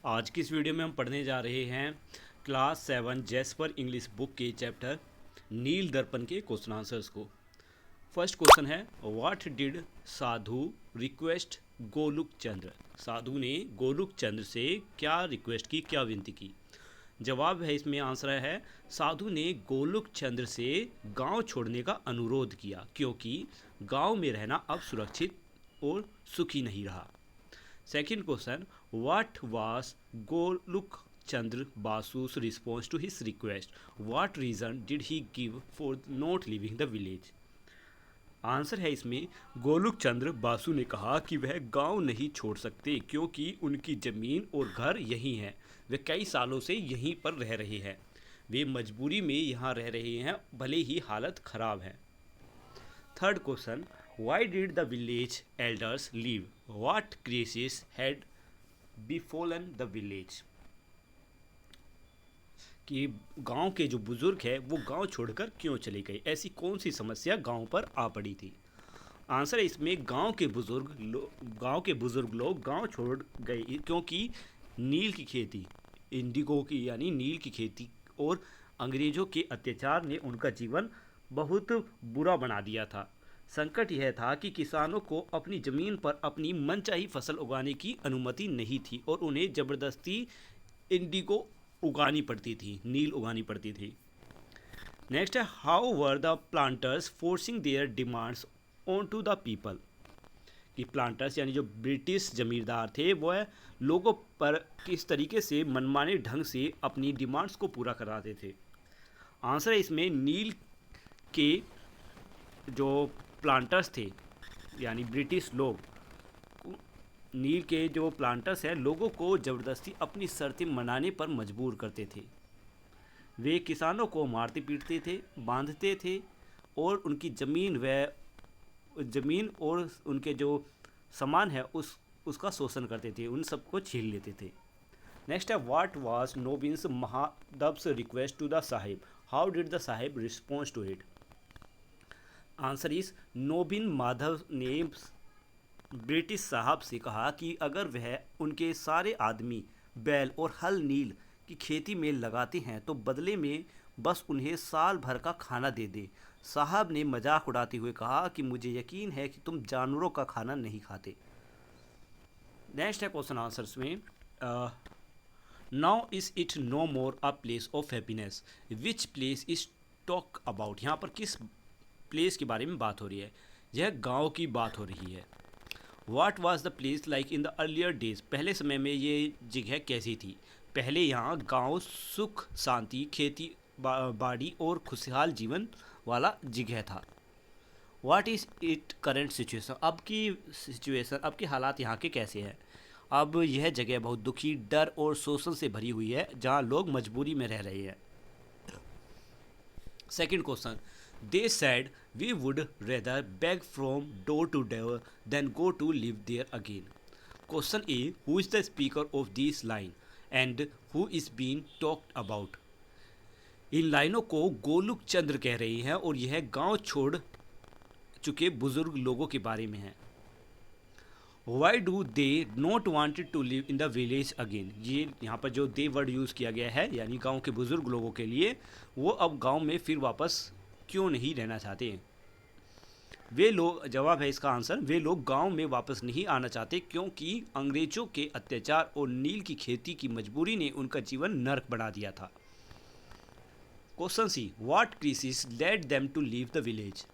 आज की इस वीडियो में हम पढ़ने जा रहे हैं क्लास 7 जैस्पर इंग्लिश बुक के चैप्टर नील दर्पण के क्वेश्चन आंसर्स को। फर्स्ट क्वेश्चन है, what did Sadhu request Goluk Chandra. Sadhu ने गोलुक चंद्र से क्या रिक्वेस्ट की, क्या विनती की। जवाब है इसमें आंसर है, साधु ने गोलुक चंद्र से गांव छोड़ने का अनुरोध किया क्योंकि गांव में रहना अब सुरक्षित और सुखी नहीं रहा। Second question, what was Goluk Chandra Basu's response to his request? What reason did he give for not leaving the village? Answer है इसमें, गोलुक चंद्र बासु ने कहा कि वह गांव नहीं छोड़ सकते क्योंकि उनकी ज़मीन और घर यहीं हैं। वे कई सालों से यहीं पर रह रहे हैं। वे मजबूरी में यहाँ रह रहे हैं, भले ही हालत ख़राब है। Third question, why did the village elders leave? What crisis had befallen the village? कि गांव के जो बुजुर्ग हैं वो गांव छोड़कर क्यों चले गए, ऐसी कौन सी समस्या गांव पर आ पड़ी थी। आंसर है इसमें, गांव के बुजुर्ग लोग गांव छोड़ गए क्योंकि नील की खेती, इंडिगो की यानी नील की खेती और अंग्रेज़ों के अत्याचार ने उनका जीवन बहुत बुरा बना दिया था। संकट यह था कि किसानों को अपनी ज़मीन पर अपनी मनचाही फसल उगाने की अनुमति नहीं थी और उन्हें ज़बरदस्ती इंडिगो उगानी पड़ती थी, नील उगानी पड़ती थी। नेक्स्ट है, how were the planters forcing their demands on to the people. कि प्लांटर्स यानी जो ब्रिटिश जमींदार थे वह लोगों पर किस तरीके से मनमाने ढंग से अपनी डिमांड्स को पूरा कराते थे। आंसर है इसमें, नील के जो प्लांटर्स थे यानी ब्रिटिश लोग, नील के जो प्लांटर्स हैं लोगों को ज़बरदस्ती अपनी शर्तें मनाने पर मजबूर करते थे। वे किसानों को मारते पीटते थे, बांधते थे और उनकी ज़मीन और उनके जो सामान है उसका शोषण करते थे, उन सबको छीन लेते थे। नेक्स्ट है, what was Nobin's Madhab's request to the sahib? How did the sahib response to it? Answer is, Nobin Madhav ने ब्रिटिश साहब से कहा कि अगर वह उनके सारे आदमी बैल और हल नील की खेती में लगाते हैं तो बदले में बस उन्हें साल भर का खाना दे दे। साहब ने मजाक उड़ाते हुए कहा कि मुझे यकीन है कि तुम जानवरों का खाना नहीं खाते। नेक्स्ट है क्वेश्चन आंसर्स में, now is it no more a place of happiness? Which place is talk about? यहाँ पर किस प्लेस के बारे में बात हो रही है? यह गांव की बात हो रही है। What was the place like in the earlier days? पहले समय में ये जगह कैसी थी? पहले यहाँ गांव सुख शांति, खेती बाड़ी और खुशहाल जीवन वाला जगह था। What is it current situation? अब की हालात यहाँ के कैसे हैं? अब यह जगह बहुत दुखी, डर और शोषण से भरी हुई है जहाँ लोग मजबूरी में रह रहे हैं। Second question, they said we would rather beg from door to door than go to live there again. Question A, who is the speaker of this line and who is being talked about? इन लाइनों को गोलुक चंद्र कह रही हैं और यह गांव छोड़ चुके बुजुर्ग लोगों के बारे में है। Why do they not wanted to live in the village again? ये यहाँ पर जो दे वर्ड यूज़ किया गया है यानी गांव के बुजुर्ग लोगों के लिए, वो अब गांव में फिर वापस क्यों नहीं रहना चाहते? वे लोग, जवाब है इसका आंसर, वे लोग गांव में वापस नहीं आना चाहते क्योंकि अंग्रेजों के अत्याचार और नील की खेती की मजबूरी ने उनका जीवन नर्क बना दिया था। Question C, what crisis led them to leave the village?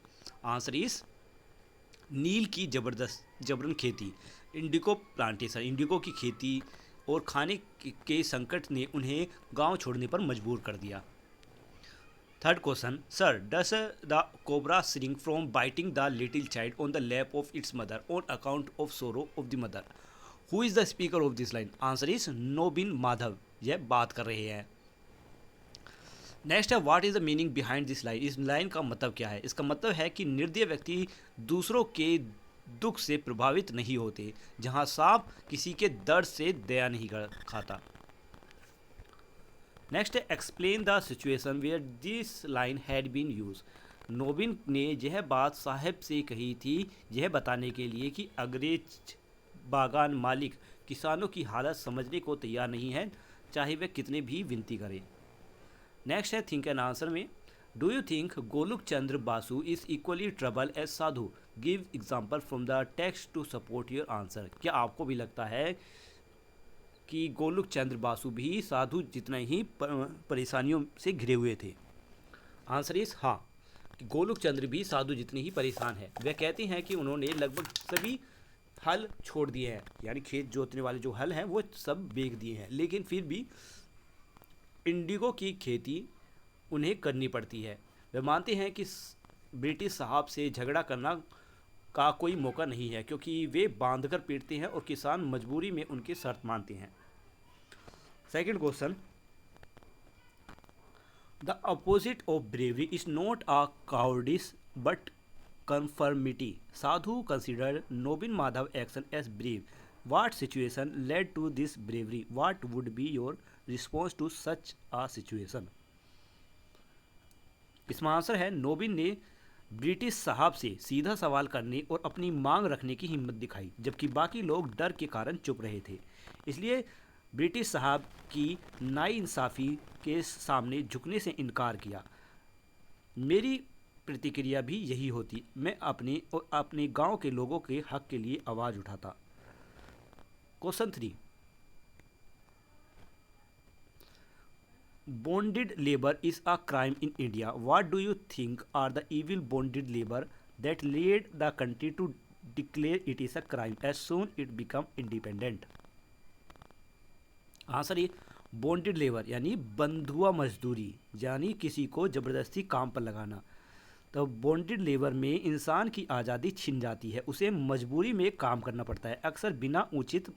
Answer is, नील की जबरन खेती, इंडिगो प्लांटेशन, इंडिगो की खेती और खाने के संकट ने उन्हें गांव छोड़ने पर मजबूर कर दिया। Third question, sir does the cobra shrink from biting the little child on the lap of its mother on account of sorrow of the mother? Who is the speaker of this line? Answer is Nobin Madhav, यह बात कर रहे हैं। Next है, what is the meaning behind this line? इस लाइन का मतलब क्या है? इसका मतलब है कि निर्दय व्यक्ति दूसरों के दुख से प्रभावित नहीं होते, जहाँ सांप किसी के दर्द से दया नहीं खाता। Next is, explain the situation where this line had been use. Nobin ने यह बात साहब से कही थी यह बताने के लिए कि अंग्रेज बागान मालिक किसानों की हालत समझने को तैयार नहीं है, चाहे वे कितने भी विनती करें। नेक्स्ट है थिंक एंड आंसर में, do you think Goluk Chandra Basu is equally trouble as Sadhu? Give example from the text to support your answer. क्या आपको भी लगता है कि गोलुक चंद्र बासु भी साधु जितना ही परेशानियों से घिरे हुए थे? आंसर इज हाँ, गोलुक चंद्र भी साधु जितने ही परेशान है। वे कहते हैं कि उन्होंने लगभग सभी हल छोड़ दिए हैं, यानी खेत जोतने वाले जो हल हैं वो सब बेच दिए हैं, लेकिन फिर भी इंडिगो की खेती उन्हें करनी पड़ती है। वे मानते हैं कि ब्रिटिश साहब से झगड़ा करना का कोई मौका नहीं है, क्योंकि वे बांध कर पीटते हैं और किसान मजबूरी में उनकी शर्त मानते हैं। Second question, the opposite of bravery is not a cowardice but conformity. Sadhu considered Nobin Madhav action as brave. What situation led to this bravery? What would be your response to such a situation? इसमें answer है, नोबिन ने British साहब से सीधा सवाल करने और अपनी मांग रखने की हिम्मत दिखाई, जबकि बाकी लोग डर के कारण चुप रहे थे। इसलिए ब्रिटिश साहब की नाइंसाफ़ी के सामने झुकने से इनकार किया। मेरी प्रतिक्रिया भी यही होती। मैं अपने और अपने गांव के लोगों के हक के लिए आवाज़ उठाता। Question 3, bonded labour is a crime in India. What do you think are the evil bonded labour that led the country to declare it is a crime as soon it become independent? Answer A, bonded labour यानी बंधुआ मजदूरी, यानी किसी को ज़बरदस्ती काम पर लगाना। तो बॉन्डेड लेबर में इंसान की आज़ादी छिन जाती है, उसे मजबूरी में काम करना पड़ता है, अक्सर बिना उचित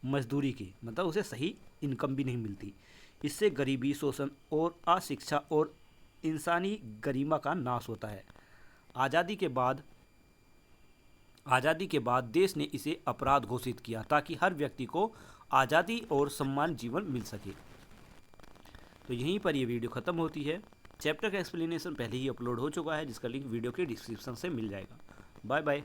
मजदूरी के, मतलब उसे सही इनकम भी नहीं मिलती। इससे गरीबी, शोषण और अशिक्षा और इंसानी गरिमा का नाश होता है। आज़ादी के बाद देश ने इसे अपराध घोषित किया ताकि हर व्यक्ति को आज़ादी और सम्मान जीवन मिल सके। तो यहीं पर ये वीडियो ख़त्म होती है। चैप्टर का एक्सप्लेनेशन पहले ही अपलोड हो चुका है, जिसका लिंक वीडियो के डिस्क्रिप्शन से मिल जाएगा। Bye bye.